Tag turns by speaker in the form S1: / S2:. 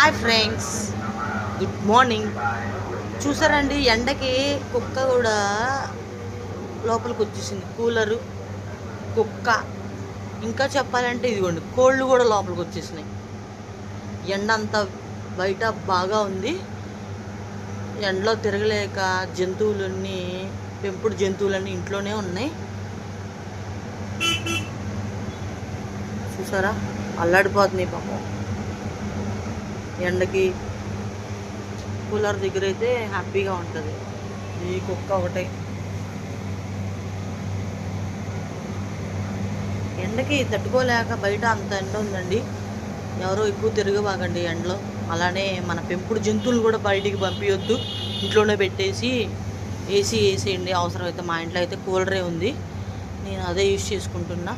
S1: Hi friends, good morning. చూసారండి, ఎండకి కుక్క కూడా లోపలికి వచ్చేసింది. కూలరు, కుక్క, ఇంకా చెప్పాలంటే ఇదిగోండి కోళ్ళు కూడా లోపలికి వచ్చేసినాయి. ఎండ అంతా బయట బాగా ఉంది. ఎండలో తిరగలేక జంతువులన్నీ, పెంపుడు జంతువులన్నీ ఇంట్లోనే ఉన్నాయి. చూసారా, అల్లాడిపోతున్నాయి పాపం ఎండకి. కూలర్ దగ్గర అయితే హ్యాపీగా ఉంటుంది. ఈ కుక్క ఒకటే ఎండకి తట్టుకోలేక బయట అంత ఎండ ఉందండి. ఎవరో ఎక్కువ తిరగబాకండి ఎండలో. అలానే మన పెంపుడు జంతువులు కూడా బయటికి పంపించొద్దు, ఇంట్లోనే పెట్టేసి ఏసీ వేసేయండి. అవసరమైతే మా ఇంట్లో అయితే కూలరే ఉంది, నేను అదే యూజ్ చేసుకుంటున్నా.